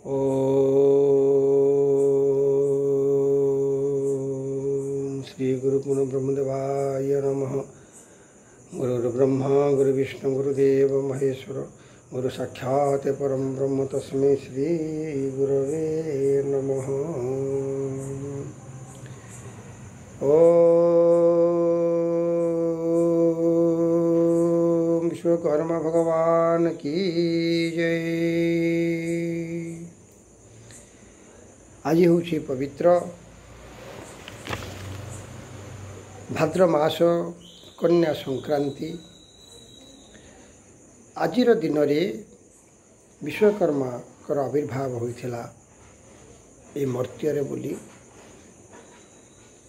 ओम श्री गुरु पुनः ब्रह्मदेवाय नमः। गुरुर्ब्रह्मा गुरुविष्णु गुरुदेव महेश्वर गुरु साक्षात् परम ब्रह्म तस्मै श्री गुरवे नमः। ओम विश्वकर्मा भगवान की जय। आज हूँ पवित्र भाद्र मास कन्या संक्रांति। आजिर दिन रे विश्वकर्मा कर आविर्भाव होइथिला ए मर्त्य बोली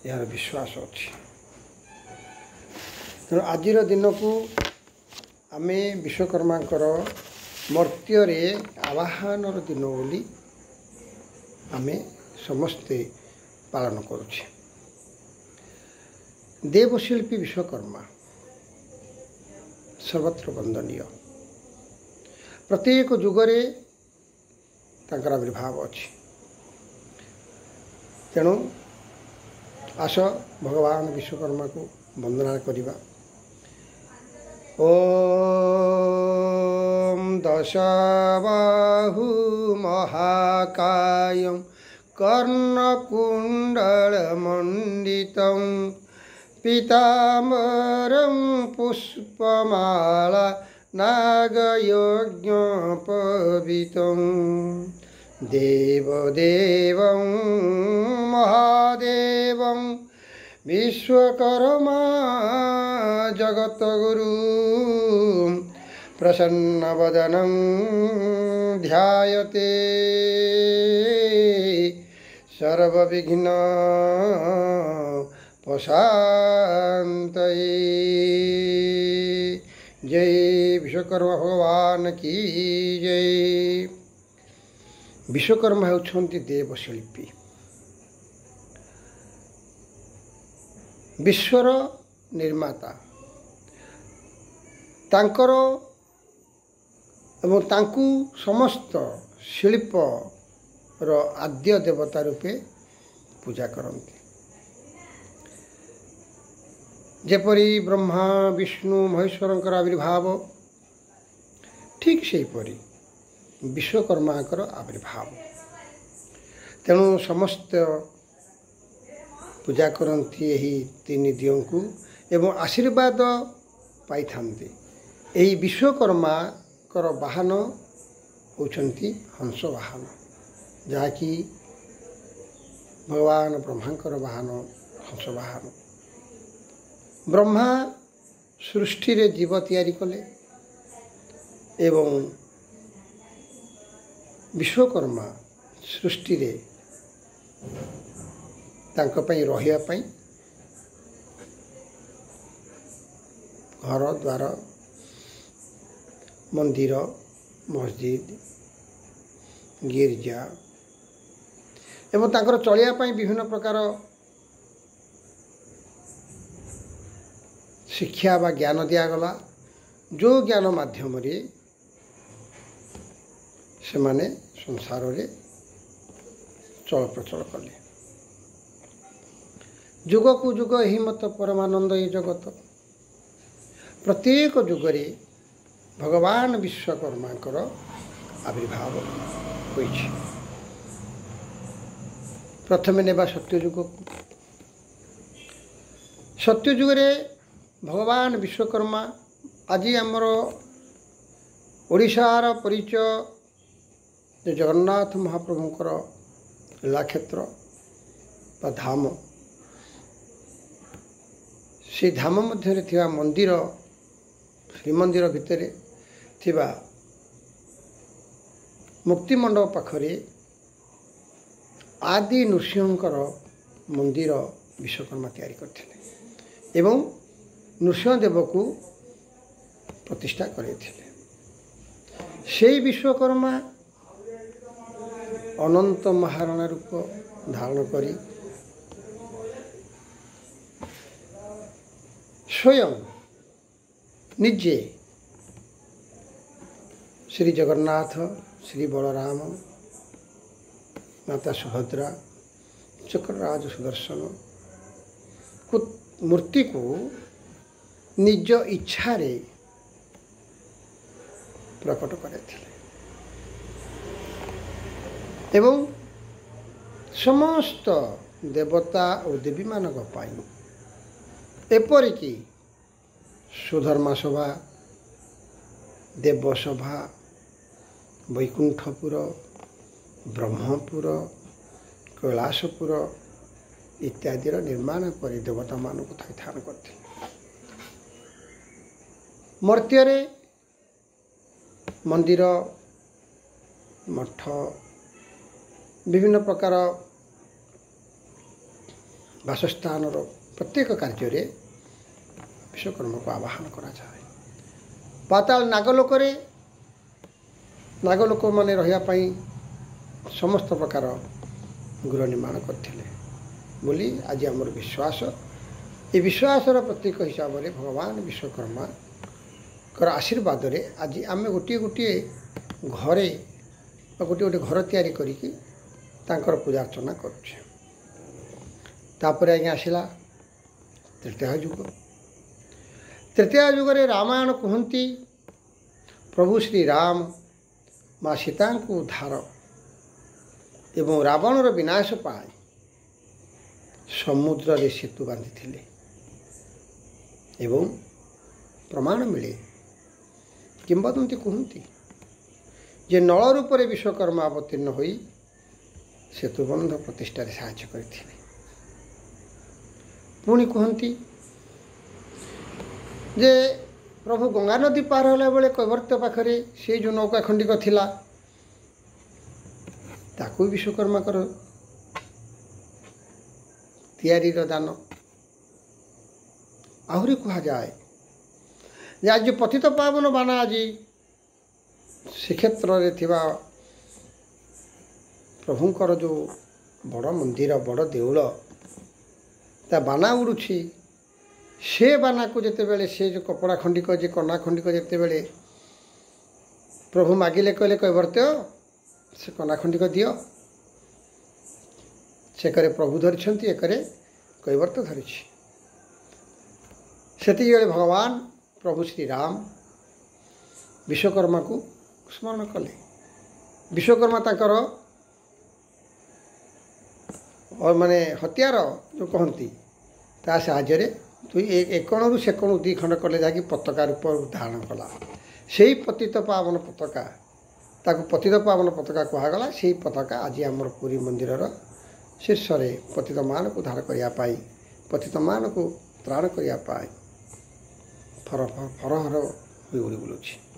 यार विश्वास अच्छी। तेणु आजिर दिन को आमे विश्वकर्मा मर्त्य आवाहन दिन बोली आमे समस्ते पालन करुछे। देवशिल्पी विश्वकर्मा सर्वत्र वंदनीय। प्रत्येक जुगरे तांकर आविर्भाव अच्छी। तेणु आस भगवान विश्वकर्मा को वंदना करिबा। ओम दशबाहु महाकायं कर्णकुण्डलमण्डितं पीताम्बरं पुष्पमाला नागयज्ञोपवीतं देवदेवं महादेवं विश्वकर्मा जगद्गुरु प्रसन्नवदनं ध्यायते सर्वविघ्न प्रशान्तये। जय विश्वकर्मा भगवान की जय। विश्वकर्मा होउछन्ति देवशिल्पी। विश्वर निर्माता तांकर एवं तांकु समस्त शिल्प रो आद्य देवता रूपे पूजा करते। जेपरी ब्रह्मा विष्णु महेश्वर आविर्भाव ठीक से परी विश्वकर्मा आविर्भाव। तेणु समस्त पूजा करती यही तीन दियों को एवं आशीर्वाद पाई थांते। यही विश्वकर्मा वाहन होउछन्ति हंस वाहन, जहाँकि भगवान ब्रह्मांकर वाहन हंस वाहन। ब्रह्मा सृष्टि रे जीव तैयारी कले एवं विश्वकर्मा सृष्टि रे तांको पई रहिया पई घर द्वार मंदिर मस्जिद गिरजा एवं तांकर चलिया पई विभिन्न प्रकार शिक्षा बा ज्ञान दिगला। जो ज्ञान माध्यम रे से माने संसार रे चल प्रचल कले। जुग को जुग ही मत परमानंद ये जगत। प्रत्येक जुगरे भगवान विश्वकर्मा आविर्भाव होइछि। प्रथम नेबा सत्ययुग को। सत्ययुग रे भगवान विश्वकर्मा आज आमर ओडिशार परिचय जगन्नाथ महाप्रभुंकर लीलाक्षेत्र बा धाम। से धाम मध्य थिबा मंदिर श्रीमंदिर भितर थिबा मुक्ति मंडप पाखरे आदि नृसिंहकर मंदिर विश्वकर्मा तैयारी करथिले एवं नृसिंहदेव को प्रतिष्ठा करथिले। सेई विश्वकर्मा अनंत महाराणा रूप धारण करी स्वयं निजे श्री जगन्नाथ श्री बलराम माता सुभद्रा, चक्रराज सुदर्शन मूर्ति को निज इच्छा रे प्रकट करथिले एवं समस्त देवता और देवी मानक पाई एपरिक सुधर्मा सभा, देवसभा, वैकुंठपुर, ब्रह्मपुर, कैलाशपुर इत्यादि निर्माण कर देवता मान को थैथान करते। मर्त्य मंदिर, मठ, विभिन्न प्रकार वासस्थान प्रत्येक कार्य विश्वकर्मा को आवाहन करा जाए। पाताल नागलोक नागलोक माने रहिया पई समस्त प्रकार गृह निर्माण करथिले बोली आज आमर विश्वास। ये विश्वासर प्रतीक हिसाब से भगवान विश्वकर्मा कर आशीर्वाद रे आज आम गोटे गोटे घरे गोटे गोटे घर तैयारी करिकी तांकर पूजा अर्चना करुछे। तापर आज्ञा आसला तृतीय युग। तृतीय युग रे रामायण कहती प्रभु श्री राम माँ सीता को उद्धार एवं रावणर विनाश पाए समुद्र रे सेतु बांधी एवं प्रमाण मिले। किंवदंती कहती जे नल रूप से विश्वकर्मा अवतीर्ण होई सेतुबंध प्रतिष्ठार साहाय्य करथिले। पुणी कहती जे प्रभु गंगा नदी पार होला बेले कैवर्त पाखरे से जो नौका खंडिक थिला ताकू विश्वकर्मा कर तैयारी दान। आहरी कहा जाए जे आज जो पतित पावन बाना आज श्रीक्षेत्र रे थिबा प्रभुंकर जो बड़ मंदिर बड़ देउल ता बाना उड़ुछि से बाना को जिते बेले से जो कपड़ा खंडिक जे कना खंडिक जिते बेले प्रभु मागिले कहले कैवर्त्य से कना खंडिक दियो से करे प्रभु धरिछंती एकरे कैवर्त्य धरिछि। सेति बेले भगवान प्रभु श्री राम विश्वकर्मा को स्मरण कले। विश्वकर्मा ताकर और माने हथियार जो कहती ता साहाଯ୍य तु एक कोणरू से कोण दी खंड कले जाकि पताका रूप धारण कला। से पतित पावन पताका ताकू पतित पावन पताका कहगला। से पताका आज आमर पुरी मंदिर शीर्ष पतित मान को उद्धार करने पतित मान को त्राण करने फरहर उड़ी बुलुछि।